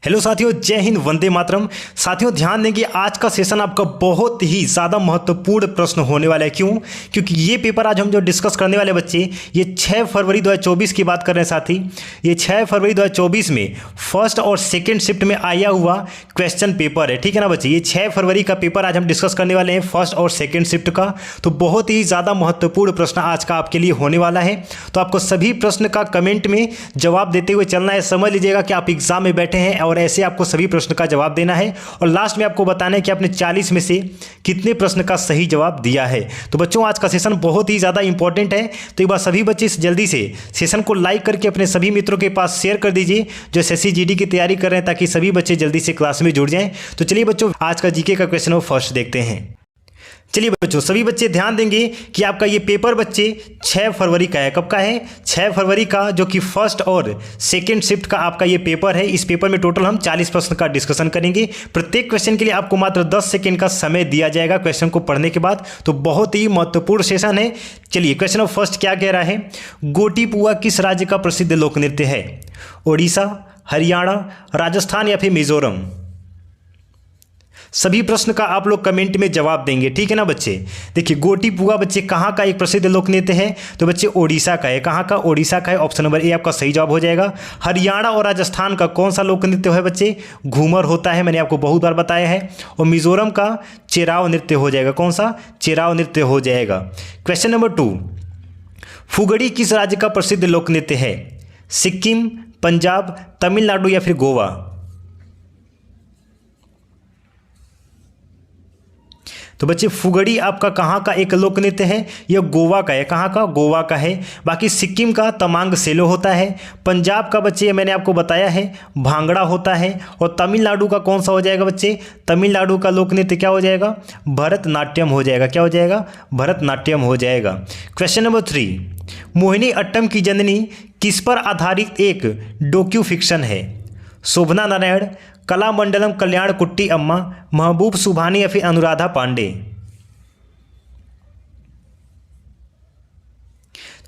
Hello साथियों, जय हिंद, वंदे मातरम। साथियों ध्यान दें कि आज का सेशन आपका बहुत ही ज़्यादा महत्वपूर्ण प्रश्न होने वाला है। क्यों? क्योंकि ये पेपर आज हम जो डिस्कस करने वाले बच्चे, ये 6 फरवरी 2024 की बात कर रहे हैं साथी। ये 6 फरवरी 2024 में फर्स्ट और सेकेंड शिफ्ट में आया हुआ क्वेश्चन पेपर है, ठीक है ना बच्चे। ये 6 फरवरी का पेपर आज हम डिस्कस करने वाले हैं, फर्स्ट और सेकेंड शिफ्ट का। तो बहुत ही ज़्यादा महत्वपूर्ण प्रश्न आज का आपके लिए होने वाला है। तो आपको सभी प्रश्न का कमेंट में जवाब देते हुए चलना है। समझ लीजिएगा कि आप एग्जाम में बैठे हैं और ऐसे आपको सभी प्रश्न का जवाब देना है और लास्ट में आपको बताना है कि आपने 40 में से कितने प्रश्न का सही जवाब दिया है। तो बच्चों आज का सेशन बहुत ही ज़्यादा इंपॉर्टेंट है। तो एक बार सभी बच्चे जल्दी से सेशन को लाइक करके अपने सभी मित्रों के पास शेयर कर दीजिए जो एसएससी जीडी की तैयारी कर रहे हैं, ताकि सभी बच्चे जल्दी से क्लास में जुड़ जाएं। तो चलिए बच्चों, आज का जीके का क्वेश्चन वो फर्स्ट देखते हैं। चलिए बच्चों, सभी बच्चे ध्यान देंगे कि आपका ये पेपर बच्चे 6 फरवरी का है। कब का है? 6 फरवरी का, जो कि फर्स्ट और सेकेंड शिफ्ट का आपका ये पेपर है। इस पेपर में टोटल हम 40 प्रश्न का डिस्कशन करेंगे। प्रत्येक क्वेश्चन के लिए आपको मात्र 10 सेकेंड का समय दिया जाएगा क्वेश्चन को पढ़ने के बाद। तो बहुत ही महत्वपूर्ण सेशन है। चलिए क्वेश्चन ऑफ फर्स्ट क्या कह रहा है? गोटीपुआ किस राज्य का प्रसिद्ध लोक नृत्य है? ओडिशा, हरियाणा, राजस्थान या फिर मिजोरम? सभी प्रश्न का आप लोग कमेंट में जवाब देंगे, ठीक है ना बच्चे। देखिए गोटीपुआ बच्चे कहाँ का एक प्रसिद्ध लोक नृत्य है? तो बच्चे ओडिशा का है। कहाँ का? ओडिशा का है। ऑप्शन नंबर ए आपका सही जवाब हो जाएगा। हरियाणा और राजस्थान का कौन सा लोक नृत्य है बच्चे? घूमर होता है, मैंने आपको बहुत बार बताया है। और मिजोरम का चेराव नृत्य हो जाएगा। कौन सा? चेराव नृत्य हो जाएगा। क्वेश्चन नंबर 2, फुगड़ी किस राज्य का प्रसिद्ध लोक नृत्य है? सिक्किम, पंजाब, तमिलनाडु या फिर गोवा? तो बच्चे फुगड़ी आपका कहाँ का एक लोक नृत्य है? यह गोवा का है। कहाँ का? गोवा का है। बाकी सिक्किम का तमांग सेलो होता है। पंजाब का बच्चे मैंने आपको बताया है भांगड़ा होता है। और तमिलनाडु का कौन सा हो जाएगा बच्चे? तमिलनाडु का लोक नृत्य क्या हो जाएगा? भरतनाट्यम हो जाएगा। क्या हो जाएगा? भरतनाट्यम हो जाएगा। क्वेश्चन नंबर 3, मोहिनी अट्टम की जननी किस पर आधारित एक डोक्यू फिक्शन है? शोभना नारायण, कलामंडलम कल्याण कुट्टी अम्मा, महबूब सुभानी या फिर अनुराधा पांडे?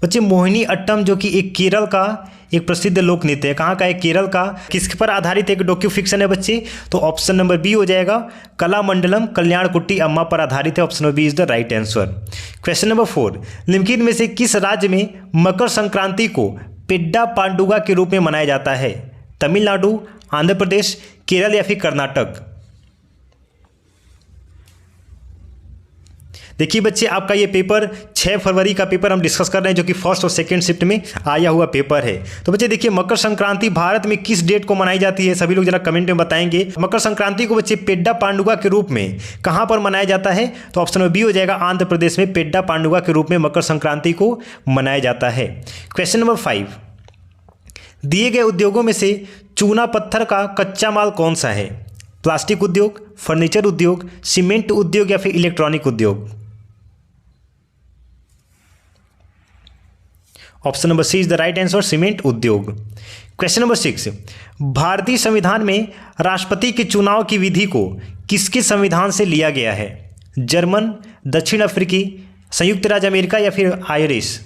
बच्चे मोहिनी अट्टम जो कि एक केरल का एक प्रसिद्ध लोक नृत्य है। कहाँ का है? केरल का। किस पर आधारित एक डोक्यू फिक्शन है बच्चे? तो ऑप्शन नंबर बी हो जाएगा, कलामंडलम कल्याण कुट्टी अम्मा पर आधारित है। Option number B is the right answer. Question number 4, निम्नलिखित में से किस राज्य में मकर संक्रांति को पेड्डा पांडुगा के रूप में मनाया जाता है? तमिलनाडु, आंध्र प्रदेश, केरल या फिर कर्नाटक? देखिए बच्चे, आपका ये पेपर 6 फरवरी का पेपर हम डिस्कस कर रहे हैं, जो कि फर्स्ट और सेकेंड शिफ्ट में आया हुआ पेपर है। तो बच्चे देखिए, मकर संक्रांति भारत में किस डेट को मनाई जाती है? सभी लोग जरा कमेंट में बताएंगे। मकर संक्रांति को बच्चे पेड्डा पांडुगा के रूप में कहाँ पर मनाया जाता है? तो ऑप्शन नंबर बी हो जाएगा, आंध्र प्रदेश में पेड्डा पांडुगा के रूप में मकर संक्रांति को मनाया जाता है। क्वेश्चन नंबर 5, दिए गए उद्योगों में से चूना पत्थर का कच्चा माल कौन सा है? प्लास्टिक उद्योग, फर्नीचर उद्योग, सीमेंट उद्योग या फिर इलेक्ट्रॉनिक उद्योग? Option number C is the right answer, cement उद्योग। क्वेश्चन नंबर 6, भारतीय संविधान में राष्ट्रपति के चुनाव की विधि को किसके संविधान से लिया गया है? जर्मन, दक्षिण अफ्रीकी, संयुक्त राज्य अमेरिका या फिर आयरिश?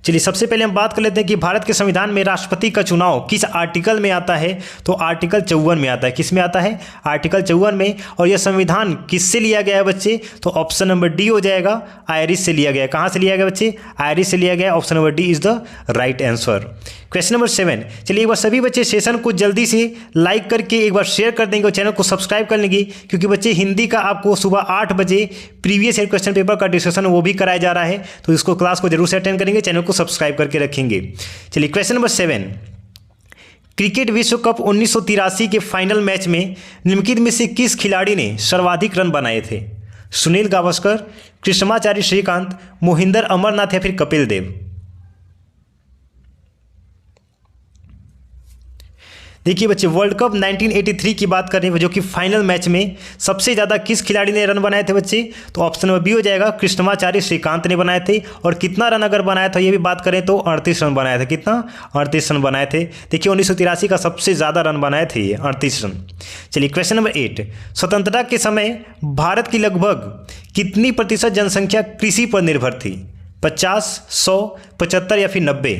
चलिए सबसे पहले हम बात कर लेते हैं कि भारत के संविधान में राष्ट्रपति का चुनाव किस आर्टिकल में आता है? तो आर्टिकल 54 में आता है। किस में आता है? आर्टिकल 54 में। और यह संविधान किससे लिया गया है बच्चे? तो ऑप्शन नंबर डी हो जाएगा, आयरिश से लिया गया है। कहाँ से लिया गया बच्चे? आयरिश से लिया गया। Option number D is the right answer. Question number 7, चलिए एक बार सभी बच्चे सेशन को जल्दी से लाइक करके एक बार शेयर कर देंगे और चैनल को सब्सक्राइब कर लेंगे, क्योंकि बच्चे हिंदी का आपको सुबह 8 बजे प्रीवियस ईयर क्वेश्चन पेपर का डिस्कशन वो भी कराया जा रहा है। तो इसको क्लास को जरूर से अटेंड करेंगे, चैनल को सब्सक्राइब करके रखेंगे। चलिए क्वेश्चन नंबर 7, क्रिकेट विश्व कप 1983 के फाइनल मैच में निम्नलिखित में से किस खिलाड़ी ने सर्वाधिक रन बनाए थे? सुनील गावस्कर, कृष्णमाचारी श्रीकांत, मोहिंदर अमरनाथ या फिर कपिल देव? देखिए बच्चे, वर्ल्ड कप 1983 की बात कर रहे हैं, जो कि फाइनल मैच में सबसे ज़्यादा किस खिलाड़ी ने रन बनाए थे बच्चे? तो ऑप्शन नंबर बी हो जाएगा, कृष्णमाचारी श्रीकांत ने बनाए थे। और कितना रन अगर बनाया था ये भी बात करें तो 38 रन बनाए थे। कितना? 38 रन बनाए थे। देखिए 1983 का सबसे ज़्यादा रन बनाए थे ये, 38 रन। चलिए क्वेश्चन नंबर 8, स्वतंत्रता के समय भारत की लगभग कितनी प्रतिशत जनसंख्या कृषि पर निर्भर थी? 50, 100, 75 या फिर 90?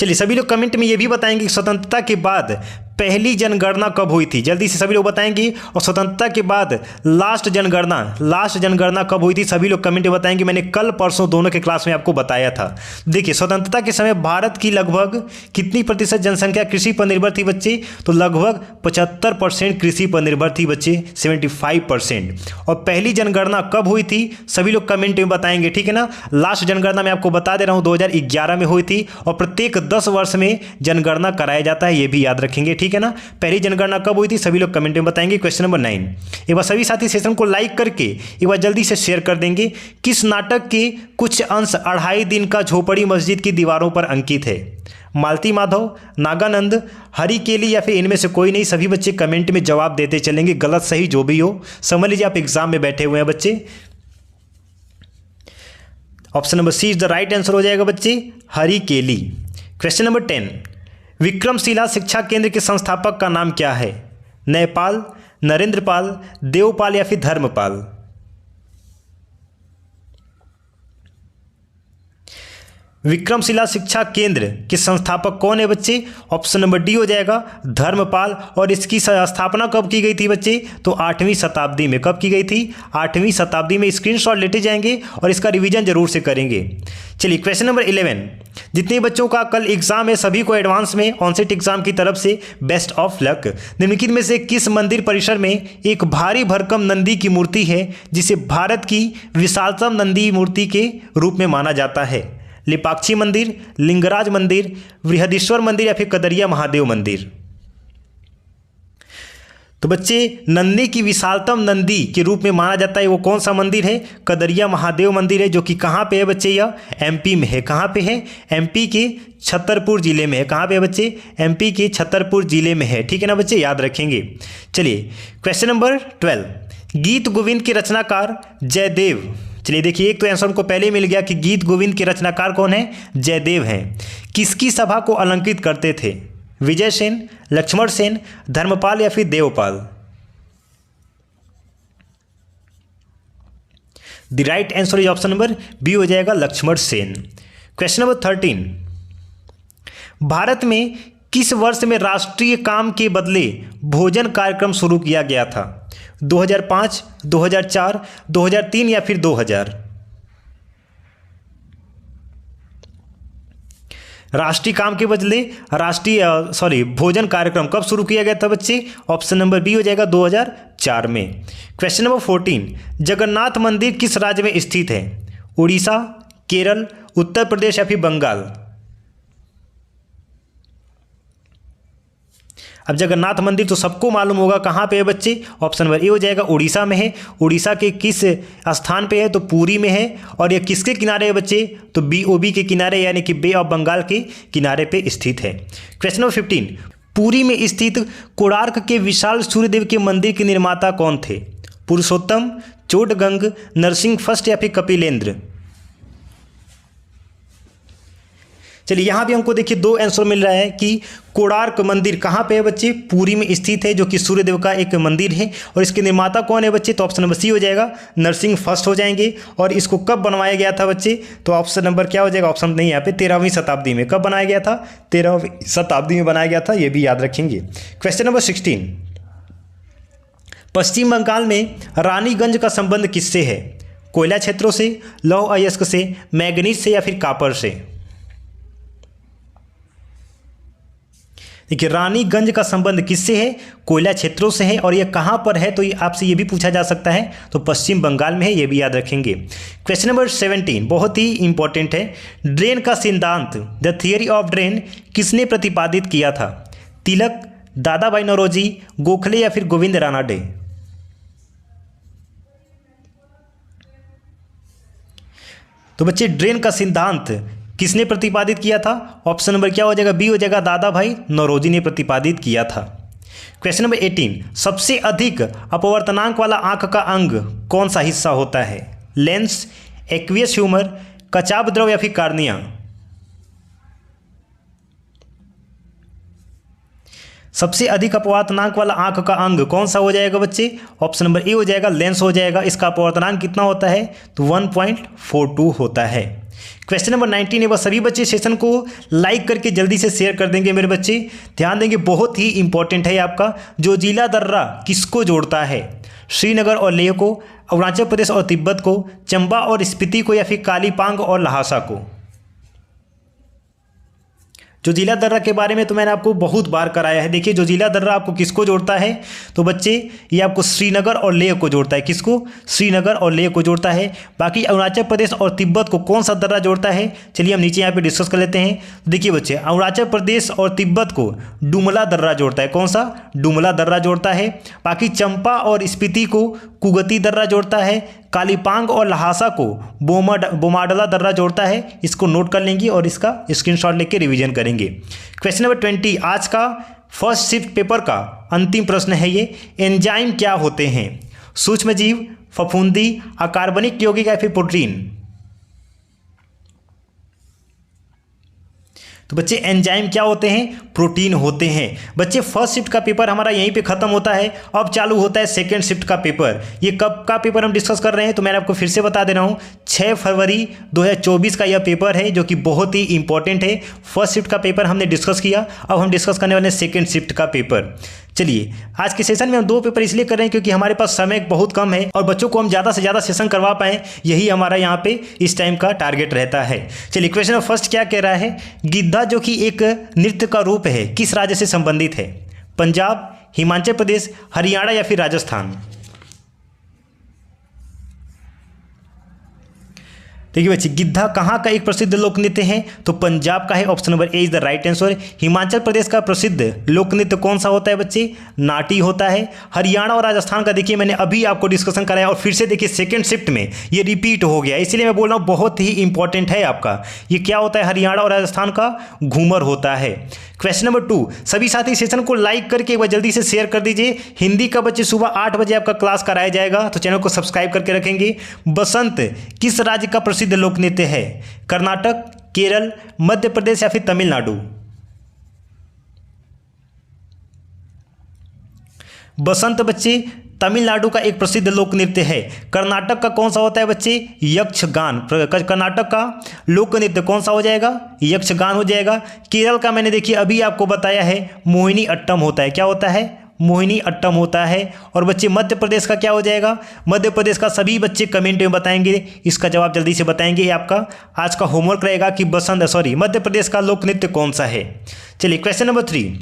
चलिए सभी लोग कमेंट में ये भी बताएंगे कि स्वतंत्रता के बाद पहली जनगणना कब हुई थी, जल्दी से सभी लोग बताएंगे। और स्वतंत्रता के बाद लास्ट जनगणना कब हुई थी, सभी लोग कमेंट में बताएंगे। मैंने कल परसों दोनों के क्लास में आपको बताया था। देखिए स्वतंत्रता के समय भारत की लगभग कितनी प्रतिशत जनसंख्या कृषि पर निर्भर थी बच्चे, तो लगभग 75% कृषि पर निर्भर थी बच्चे, 75%। और पहली जनगणना कब हुई थी, सभी लोग कमेंट में बताएंगे, ठीक है ना। लास्ट जनगणना मैं आपको बता दे रहा हूँ 2011 में हुई थी, और प्रत्येक 10 वर्ष में जनगणना कराया जाता है, ये भी याद रखेंगे, ठीक है ना। पहली जनगणना कब हुई थी, सभी लोग कमेंट में बताएंगे। क्वेश्चन नंबर 9, एक बार सभी साथी सेशन को लाइक करके एक बार जल्दी से शेयर कर देंगे। किस नाटक के कुछ अंश 2.5 दिन का झोपड़ी मस्जिद की दीवारों पर अंकित है? मालती माधव, नागानंद, हरिकेली या फिर इनमें से कोई नहीं। सभी बच्चे कमेंट में जवाब देते चलेंगे, गलत सही जो भी हो। समझ लीजिए आप एग्जाम में बैठे हुए हैं बच्चे। Option number C is the right answer हो जाएगा बच्चे, हरिकेली। क्वेश्चन नंबर 10, विक्रमशिला शिक्षा केंद्र के संस्थापक का नाम क्या है? न्यायपाल, नरेंद्रपाल, देवपाल या फिर धर्मपाल? विक्रमशिला शिक्षा केंद्र के संस्थापक कौन है बच्चे? ऑप्शन नंबर डी हो जाएगा, धर्मपाल। और इसकी स्थापना कब की गई थी बच्चे? तो 8वीं शताब्दी में। कब की गई थी? 8वीं शताब्दी में। स्क्रीनशॉट लेते जाएंगे और इसका रिवीजन जरूर से करेंगे। चलिए क्वेश्चन नंबर 11, जितने बच्चों का कल एग्जाम है सभी को एडवांस में ऑनसेट एग्जाम की तरफ से बेस्ट ऑफ लक। निम्नलिखित में से किस मंदिर परिसर में एक भारी भरकम नंदी की मूर्ति है जिसे भारत की विशालतम नंदी मूर्ति के रूप में माना जाता है? लिपाक्षी मंदिर, लिंगराज मंदिर, बृहदीश्वर मंदिर या फिर कदरिया महादेव मंदिर? तो बच्चे नंदी की विशालतम नंदी के रूप में माना जाता है वो कौन सा मंदिर है? कदरिया महादेव मंदिर है, जो कि कहाँ पे है बच्चे? यह एमपी में है। कहाँ पे है? एमपी के छतरपुर जिले में है। कहाँ पे है बच्चे? एमपी के छतरपुर जिले में है, ठीक है ना बच्चे, याद रखेंगे। चलिए क्वेश्चन नंबर 12, गीत गोविंद के रचनाकार जयदेव। चलिए देखिए एक तो आंसर हमको पहले ही मिल गया कि गीत गोविंद के रचनाकार कौन है? जयदेव हैं। किसकी सभा को अलंकृत करते थे? विजय सेन, लक्ष्मण सेन, धर्मपाल या फिर Devpal? The right answer is option number B हो जाएगा, लक्ष्मण सेन। क्वेश्चन नंबर 13, भारत में किस वर्ष में राष्ट्रीय काम के बदले भोजन कार्यक्रम शुरू किया गया था? 2005, 2004, 2003 या फिर 2000? राष्ट्रीय काम के बदले भोजन कार्यक्रम कब शुरू किया गया था बच्चे? ऑप्शन नंबर बी हो जाएगा, 2004 में। क्वेश्चन नंबर 14, जगन्नाथ मंदिर किस राज्य में स्थित है? उड़ीसा, केरल, उत्तर प्रदेश या फिर बंगाल? अब जगन्नाथ मंदिर तो सबको मालूम होगा कहाँ पे है बच्चे? ऑप्शन नंबर ए हो जाएगा, उड़ीसा में है। उड़ीसा के किस स्थान पे है? तो पुरी में है। और ये किसके किनारे है बच्चे? तो BOB के किनारे, यानी कि बे ऑफ बंगाल के किनारे पे स्थित है। क्वेश्चन नंबर 15, पुरी में स्थित कोणार्क के विशाल सूर्यदेव के मंदिर के निर्माता कौन थे? पुरुषोत्तम, चोडगंग, नरसिंह फर्स्ट या फिर कपिलेंद्र? चलिए यहाँ भी हमको देखिए दो आंसर मिल रहा है कि कोणार्क मंदिर कहाँ पे है बच्चे? पुरी में स्थित है, जो कि सूर्यदेव का एक मंदिर है। और इसके निर्माता कौन है बच्चे? तो ऑप्शन नंबर सी हो जाएगा, नरसिंह फर्स्ट हो जाएंगे। और इसको कब बनवाया गया था बच्चे? तो ऑप्शन नंबर क्या हो जाएगा? ऑप्शन नहीं यहाँ पे, 13वीं शताब्दी में। कब बनाया गया था? 13वीं शताब्दी में बनाया गया था, ये भी याद रखेंगे। क्वेश्चन नंबर 16, पश्चिम बंगाल में रानीगंज का संबंध किससे है? कोयला क्षेत्रों से, लौह अयस्क से, मैग्नीज से या फिर कॉपर से? देखिए रानीगंज का संबंध किससे है? कोयला क्षेत्रों से है। और ये कहाँ पर है? तो आपसे ये भी पूछा जा सकता है, तो पश्चिम बंगाल में है, ये भी याद रखेंगे। क्वेश्चन नंबर 17 बहुत ही इंपॉर्टेंट है। ड्रेन का सिद्धांत, द थियरी ऑफ ड्रेन, किसने प्रतिपादित किया था? तिलक, दादा भाई नौरोजी, गोखले या फिर गोविंद रानाडे? तो बच्चे ड्रेन का सिद्धांत किसने प्रतिपादित किया था? ऑप्शन नंबर क्या हो जाएगा? बी हो जाएगा, दादा भाई नौरोजी ने प्रतिपादित किया था। क्वेश्चन नंबर 18, सबसे अधिक अपवर्तनांक वाला आंख का अंग कौन सा हिस्सा होता है? लेंस, एक्वियस ह्यूमर, कचाप द्रव या फिर कार्निया? सबसे अधिक अपवर्तनांक वाला आंख का अंग कौन सा हो जाएगा बच्चे? ऑप्शन नंबर ए हो जाएगा, लेंस हो जाएगा। इसका अपवर्तनांक कितना होता है? तो 1.42 होता है। क्वेश्चन नंबर 19 है वह सभी बच्चे सेशन को लाइक करके जल्दी से शेयर कर देंगे मेरे बच्चे। ध्यान देंगे, बहुत ही इंपॉर्टेंट है आपका। जोजिला दर्रा किसको जोड़ता है? श्रीनगर और लेह को, अरुणाचल प्रदेश और तिब्बत को, चंबा और स्पीति को, या फिर कालीपांग और लहासा को? जोजिला दर्रा के बारे में तो मैंने आपको बहुत बार कराया है। देखिए जोजिला दर्रा आपको किसको जोड़ता है? तो बच्चे ये आपको श्रीनगर और लेह को जोड़ता है। किसको? श्रीनगर और लेह को जोड़ता है। बाकी अरुणाचल प्रदेश और तिब्बत को कौन सा दर्रा जोड़ता है? चलिए हम नीचे यहाँ पे डिस्कस कर लेते हैं। देखिए बच्चे, अरुणाचल प्रदेश और तिब्बत को डुमला दर्रा जोड़ता है। कौन सा? डुमला दर्रा जोड़ता है। बाकी चंपा और स्पीति को कुगती दर्रा जोड़ता है। कालीपांग और लहासा को बोमाडला दर्रा जोड़ता है। इसको नोट कर लेंगे और इसका स्क्रीनशॉट लेके रिवीजन करेंगे। क्वेश्चन नंबर 20 आज का फर्स्ट शिफ्ट पेपर का अंतिम प्रश्न है ये। एंजाइम क्या होते हैं? सूक्ष्मजीव, फफूंदी, अकार्बनिक यौगिक या फिर प्रोटीन? तो बच्चे एंजाइम क्या होते हैं? प्रोटीन होते हैं। बच्चे फर्स्ट शिफ्ट का पेपर हमारा यहीं पे खत्म होता है। अब चालू होता है सेकंड शिफ्ट का पेपर। ये कब का पेपर हम डिस्कस कर रहे हैं? तो मैंने आपको फिर से बता दे रहा हूँ, 6 फरवरी 2024 का यह पेपर है जो कि बहुत ही इंपॉर्टेंट है। फर्स्ट शिफ्ट का पेपर हमने डिस्कस किया, अब हम डिस्कस करने वाले हैं सेकेंड शिफ्ट का पेपर। चलिए, आज के सेशन में हम 2 पेपर इसलिए कर रहे हैं क्योंकि हमारे पास समय बहुत कम है और बच्चों को हम ज़्यादा से ज़्यादा सेशन करवा पाएँ, यही हमारा यहाँ पे इस टाइम का टारगेट रहता है। चलिए, क्वेश्चन फर्स्ट क्या कह रहा है? गिद्धा जो कि एक नृत्य का रूप है किस राज्य से संबंधित है? पंजाब, हिमाचल प्रदेश, हरियाणा या फिर राजस्थान? देखिए बच्चे, गिद्धा कहाँ का एक प्रसिद्ध लोक नृत्य है? तो पंजाब का है। Option number A is the right answer. Himachal Pradesh का प्रसिद्ध लोक नृत्य कौन सा होता है बच्चे? नाटी होता है। हरियाणा और राजस्थान का देखिए मैंने अभी आपको डिस्कशन कराया और फिर से देखिए सेकंड शिफ्ट में ये रिपीट हो गया, इसलिए मैं बोल रहा हूँ बहुत ही इंपॉर्टेंट है आपका। ये क्या होता है? हरियाणा और राजस्थान का घूमर होता है। क्वेश्चन नंबर 2, सभी साथी सेशन को लाइक करके एक बार जल्दी से शेयर कर दीजिए। हिंदी का बच्चे सुबह 8 बजे आपका क्लास कराया जाएगा, तो चैनल को सब्सक्राइब करके रखेंगे। बसंत किस राज्य का प्रसिद्ध लोक नृत्य है? कर्नाटक, केरल, मध्य प्रदेश या फिर तमिलनाडु? बसंत बच्चे तमिलनाडु का एक प्रसिद्ध लोक नृत्य है। कर्नाटक का कौन सा होता है बच्चे? यक्षगान। कर्नाटक का लोक नृत्य कौन सा हो जाएगा? यक्षगान हो जाएगा। केरल का मैंने देखिए अभी आपको बताया है मोहिनी अट्टम होता है। क्या होता है? मोहिनी अट्टम होता है। और बच्चे मध्य प्रदेश का क्या हो जाएगा? मध्य प्रदेश का सभी बच्चे कमेंट में बताएंगे, इसका जवाब जल्दी से बताएंगे। ये आपका आज का होमवर्क रहेगा कि मध्य प्रदेश का लोक नृत्य कौन सा है। चलिए, क्वेश्चन नंबर 3,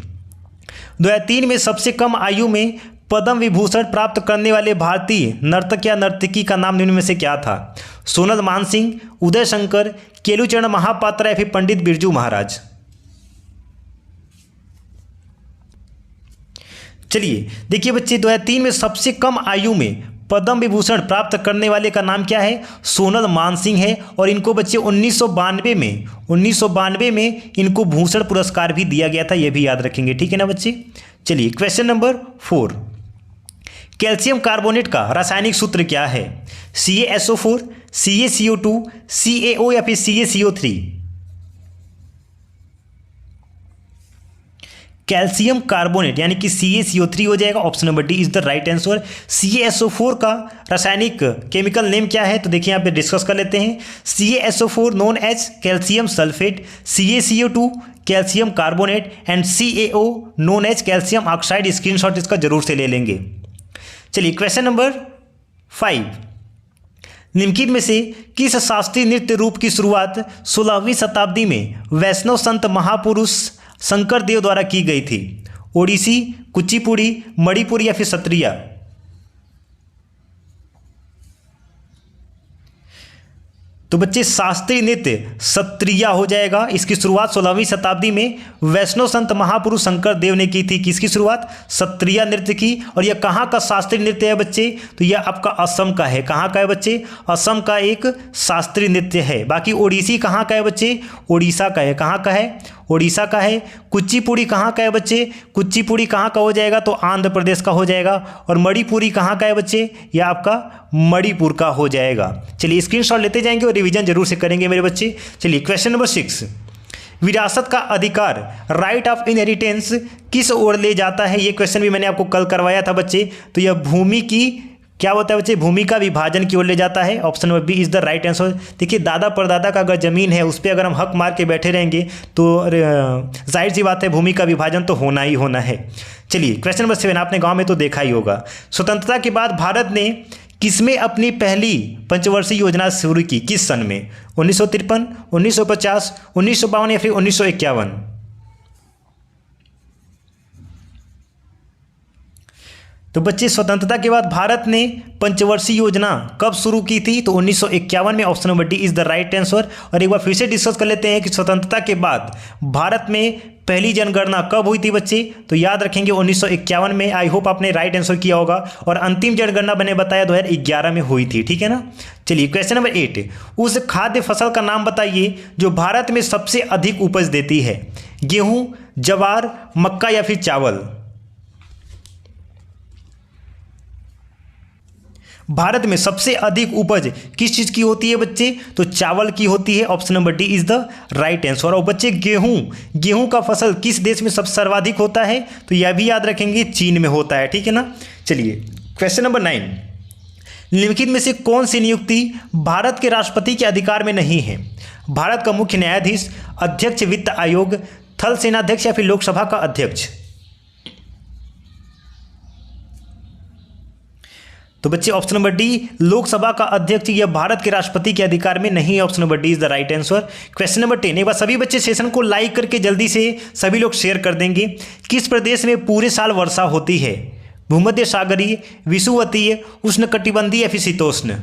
2003 में सबसे कम आयु में पद्म विभूषण प्राप्त करने वाले भारतीय नर्तक या नर्तकी का नाम निम्न में से क्या था? सोनल मानसिंह, उदय शंकर, केलुचरण महापात्र या फिर पंडित बिरजू महाराज? चलिए देखिए बच्चे, 2003 में सबसे कम आयु में पद्म विभूषण प्राप्त करने वाले का नाम क्या है? सोनल मानसिंह है। और इनको बच्चे 1992 में इनको भूषण पुरस्कार भी दिया गया था, यह भी याद रखेंगे, ठीक है ना बच्चे। चलिए, क्वेश्चन नंबर 4, कैल्शियम कार्बोनेट का रासायनिक सूत्र क्या है? CaSO4, CaCO2, CaO या फिर CaCO3? कैल्शियम कार्बोनेट यानी कि CaCO3 हो जाएगा। Option number D is the right answer. CaSO4 का रासायनिक केमिकल नेम क्या है? तो देखिए यहाँ पे डिस्कस कर लेते हैं। CaSO4 known as calcium sulphate, CaCO2 calcium carbonate and CaO known as calcium oxide. Screenshot इसका जरूर से ले लेंगे। चलिए, क्वेश्चन नंबर 5, निम्नलिखित में से किस शास्त्रीय नृत्य रूप की शुरुआत 16वीं शताब्दी में वैष्णव संत महापुरुष शंकर देव द्वारा की गई थी? ओडिसी, कुचिपुड़ी, मणिपुरी या फिर सत्रिया? तो बच्चे शास्त्रीय नृत्य सत्रिया हो जाएगा। इसकी शुरुआत 16वीं शताब्दी में वैष्णव संत महापुरुष शंकर देव ने की थी। किसकी शुरुआत? सत्रिया नृत्य की। और यह कहाँ का शास्त्रीय नृत्य है बच्चे? तो यह आपका असम का है। कहाँ का है बच्चे? असम का एक शास्त्रीय नृत्य है। बाकी ओडिसी कहाँ का है बच्चे? ओडिशा का है। कहाँ का है? ओडिशा का है। कुचिपुड़ी कहाँ का है बच्चे? कुचिपुड़ी कहाँ का हो जाएगा? तो आंध्र प्रदेश का हो जाएगा। और मणिपुरी कहाँ का है बच्चे? यह आपका मणिपुर का हो जाएगा। चलिए, स्क्रीनशॉट लेते जाएंगे और रिवीजन जरूर से करेंगे मेरे बच्चे। चलिए, क्वेश्चन नंबर 6, विरासत का अधिकार राइट ऑफ इनहेरिटेंस किस ओर ले जाता है? ये क्वेश्चन भी मैंने आपको कल करवाया था बच्चे। तो यह भूमि की क्या होता है बच्चे, भूमि का विभाजन की ओर ले जाता है। Option number B is the right answer. देखिए दादा परदादा का अगर जमीन है उस पर अगर हम हक मार के बैठे रहेंगे तो जाहिर सी बात है भूमि का विभाजन तो होना ही होना है। चलिए क्वेश्चन नंबर 7 आपने गांव में तो देखा ही होगा। स्वतंत्रता के बाद भारत ने किसमें अपनी पहली पंचवर्षीय योजना शुरू की, किस सन में? 1953, 1950, 1952 या फिर 1951? तो बच्चे स्वतंत्रता के बाद भारत ने पंचवर्षीय योजना कब शुरू की थी? तो 1951 में। Option number D is the right answer. और एक बार फिर से डिस्कस कर लेते हैं कि स्वतंत्रता के बाद भारत में पहली जनगणना कब हुई थी बच्चे? तो याद रखेंगे 1951 में। आई होप आपने राइट आंसर किया होगा। और अंतिम जनगणना मैंने बताया 2011 में हुई थी, ठीक है ना। चलिए क्वेश्चन नंबर 8, उस खाद्य फसल का नाम बताइए जो भारत में सबसे अधिक उपज देती है। गेहूं, ज्वार, मक्का या फिर चावल? भारत में सबसे अधिक उपज किस चीज़ की होती है बच्चे? तो चावल की होती है। Option number D is the right answer. और बच्चे गेहूं का फसल किस देश में सबसे सर्वाधिक होता है? तो यह भी याद रखेंगे, चीन में होता है, ठीक है ना। चलिए क्वेश्चन नंबर 9, निम्नलिखित में से कौन सी नियुक्ति भारत के राष्ट्रपति के अधिकार में नहीं है? भारत का मुख्य न्यायाधीश, अध्यक्ष वित्त आयोग, थल सेनाध्यक्ष या फिर लोकसभा का अध्यक्ष? तो बच्चे ऑप्शन नंबर डी लोकसभा का अध्यक्ष यह भारत के राष्ट्रपति के अधिकार में नहीं है। Option number D is the right answer. Question number 10, एक बार सभी बच्चे सेशन को लाइक करके जल्दी से सभी लोग शेयर कर देंगे। किस प्रदेश में पूरे साल वर्षा होती है? भूमध्य सागरीय, विषुवतीय, उष्णकटिबंधीय या फिर शीतोष्ण?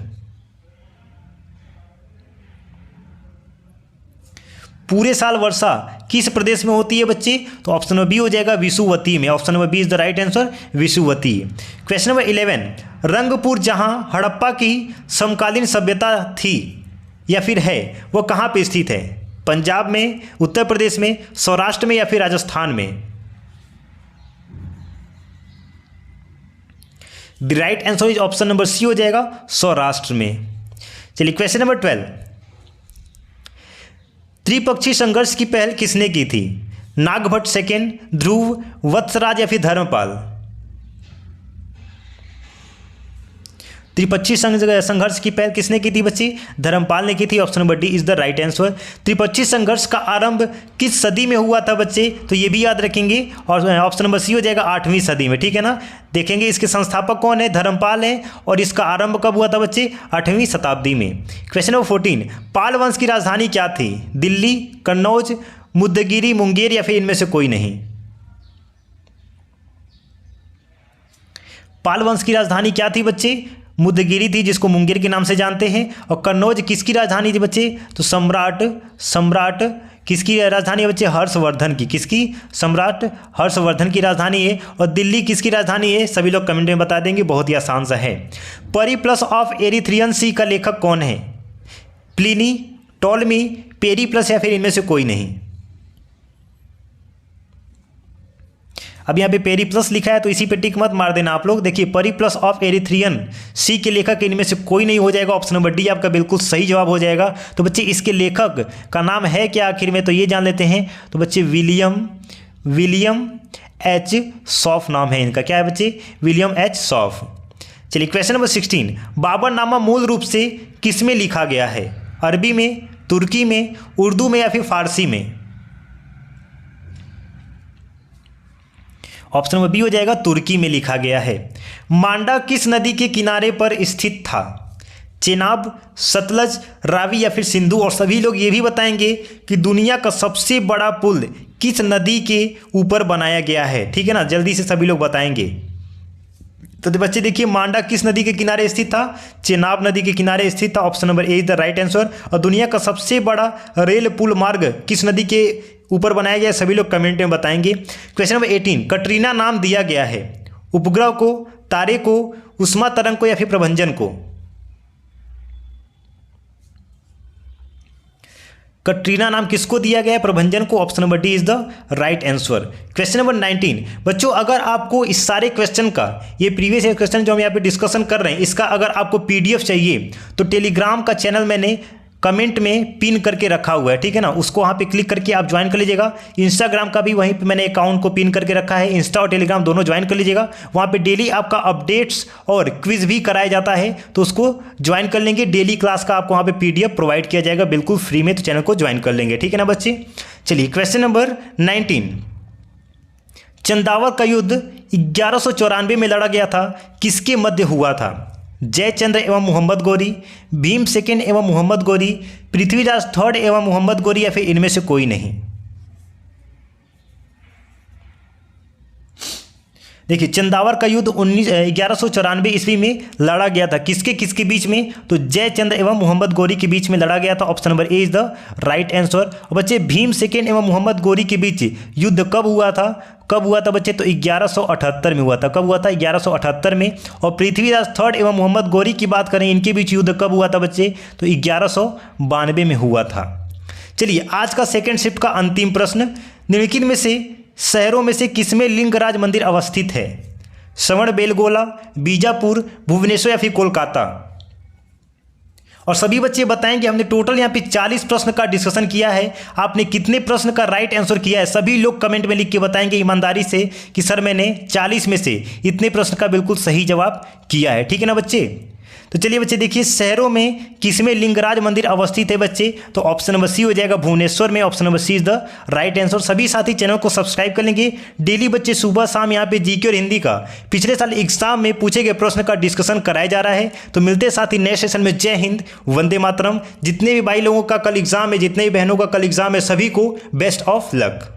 पूरे साल वर्षा किस प्रदेश में होती है बच्चे? तो ऑप्शन नंबर बी हो जाएगा, विषुवतीय में। Option number B is the right answer, विषुवतीय। क्वेश्चन नंबर 11, रंगपुर जहां हड़प्पा की समकालीन सभ्यता थी या फिर है वो कहां पे स्थित है? पंजाब में, उत्तर प्रदेश में, सौराष्ट्र में या फिर राजस्थान में? The right answer is option number C हो जाएगा, सौराष्ट्र में। चलिए क्वेश्चन नंबर 12, त्रिपक्षीय संघर्ष की पहल किसने की थी? नागभट्ट सेकेंड, ध्रुव, वत्सराज या फिर धर्मपाल? त्रिपक्षीय संघर्ष की पहल किसने की थी बच्चे? धर्मपाल ने की थी। Option number D is the right answer. त्रिपक्षीय संघर्ष का आरंभ किस सदी में हुआ था बच्चे? तो ये भी याद रखेंगे। और ऑप्शन नंबर सी हो जाएगा, 8वीं सदी में, ठीक है ना। देखेंगे इसके संस्थापक कौन है? धर्मपाल है। और इसका आरंभ कब हुआ था बच्चे? 8वीं शताब्दी में। क्वेश्चन नंबर 14, पाल वंश की राजधानी क्या थी? दिल्ली, कन्नौज, मुद्दगिरी, मुंगेर या फिर इनमें से कोई नहीं? पाल वंश की राजधानी क्या थी बच्चे? मुद्दगिरी थी, जिसको मुंगेर के नाम से जानते हैं। और कन्नौज किसकी राजधानी थी बच्चे? तो सम्राट किसकी राजधानी है बच्चे? हर्षवर्धन की। किसकी? सम्राट हर्षवर्धन की राजधानी है। और दिल्ली किसकी राजधानी है? सभी लोग कमेंट में बता देंगे, बहुत ही आसान सा है। परिप्लस ऑफ एरिथ्रियन सी का लेखक कौन है? प्लिनी, टॉलमी, पेरिप्लस या फिर इनमें से कोई नहीं? अब यहाँ पे पेरिप्लस लिखा है तो इसी पे टिक मत मार देना आप लोग। देखिए परिप्लस ऑफ एरिथ्रियन सी के लेखक इनमें से कोई नहीं हो जाएगा। ऑप्शन नंबर डी आपका बिल्कुल सही जवाब हो जाएगा। तो बच्चे इसके लेखक का नाम है क्या आखिर में? तो ये जान लेते हैं। तो बच्चे विलियम एच सॉफ नाम है इनका। क्या है बच्चे? विलियम एच सॉफ। चलिए क्वेश्चन नंबर 16, बाबरनामा मूल रूप से किस में लिखा गया है? अरबी में, तुर्की में, उर्दू में या फिर फारसी में? ऑप्शन नंबर बी हो जाएगा, तुर्की में लिखा गया है। मांडा किस नदी के किनारे पर स्थित था? चेनाब, सतलज, रावी या फिर सिंधु? और सभी लोग ये भी बताएंगे कि दुनिया का सबसे बड़ा पुल किस नदी के ऊपर बनाया गया है। ठीक है ना, जल्दी से सभी लोग बताएंगे। तो बच्चे देखिए, मांडा किस नदी के किनारे स्थित था? चेनाब नदी के किनारे स्थित था। Option number A is the right answer. और दुनिया का सबसे बड़ा रेल पुल मार्ग किस नदी के ऊपर बनाया गया? सभी लोग कमेंट में बताएंगे। क्वेश्चन नंबर 18, कटरीना नाम दिया गया है उपग्रह को, तारे को, उष्मा तरंग को या फिर प्रभंजन को? कटरीना नाम किसको दिया गया है? प्रभंजन को। Option number D is the right answer. Question number 19, बच्चों अगर आपको इस सारे क्वेश्चन का, ये प्रीवियस क्वेश्चन जो हम यहाँ पे डिस्कशन कर रहे हैं, इसका अगर आपको पीडीएफ चाहिए तो टेलीग्राम का चैनल मैंने कमेंट में पिन करके रखा हुआ है, ठीक है ना, उसको वहाँ पे क्लिक करके आप ज्वाइन कर लीजिएगा। इंस्टाग्राम का भी वहीं पे मैंने अकाउंट को पिन करके रखा है, इंस्टा और टेलीग्राम दोनों ज्वाइन कर लीजिएगा। वहाँ पे डेली आपका अपडेट्स और क्विज भी कराया जाता है, तो उसको ज्वाइन कर लेंगे। डेली क्लास का आपको वहाँ पे PDF प्रोवाइड किया जाएगा बिल्कुल फ्री में, तो चैनल को ज्वाइन कर लेंगे, ठीक है ना बच्चे। चलिए क्वेश्चन नंबर 19, चंदावर का युद्ध 1194 में लड़ा गया था, किसके मध्य हुआ था? जयचंद्र एवं मोहम्मद गौरी, भीम सेकंड एवं मोहम्मद गौरी, पृथ्वीराज थर्ड एवं मोहम्मद गौरी, या फिर इनमें से कोई नहीं? देखिए चंदावर का युद्ध 1194 ईस्वी में लड़ा गया था, किसके किसके बीच में? तो जयचंद्र एवं मोहम्मद गौरी के बीच में लड़ा गया था। Option number A is the right answer. और बच्चे भीम सेकंड एवं मोहम्मद गौरी के बीच युद्ध कब हुआ था? कब हुआ था बच्चे? तो 1178 में हुआ था। कब हुआ था? 1178 में। और पृथ्वीराज थर्ड एवं मोहम्मद गौरी की बात करें, इनके बीच युद्ध कब हुआ था बच्चे? तो 1192 में हुआ था। चलिए आज का सेकेंड शिफ्ट का अंतिम प्रश्न, निम्नलिखित में से शहरों में से किसमें लिंगराज मंदिर अवस्थित है? श्रवणबेलगोला, बीजापुर, भुवनेश्वर या फिर कोलकाता? और सभी बच्चे बताएंगे। हमने टोटल यहाँ पे 40 प्रश्न का डिस्कशन किया है। आपने कितने प्रश्न का राइट आंसर किया है? सभी लोग कमेंट में लिख के बताएंगे ईमानदारी से कि सर मैंने 40 में से इतने प्रश्न का बिल्कुल सही जवाब किया है, ठीक है ना बच्चे। तो चलिए बच्चे देखिए, शहरों में किसमें लिंगराज मंदिर अवस्थित है बच्चे? तो ऑप्शन नंबर सी हो जाएगा, भुवनेश्वर में। Option number C is the right answer. सभी साथी चैनल को सब्सक्राइब कर लेंगे। डेली बच्चे सुबह शाम यहाँ पे जीके और हिंदी का पिछले साल एग्जाम में पूछे गए प्रश्न का डिस्कशन कराया जा रहा है। तो मिलते साथी नेक्स्ट सेशन में। जय हिंद, वंदे मातरम। जितने भी भाई लोगों का कल एग्जाम है, जितने भी बहनों का कल एग्जाम है, सभी को बेस्ट ऑफ लक।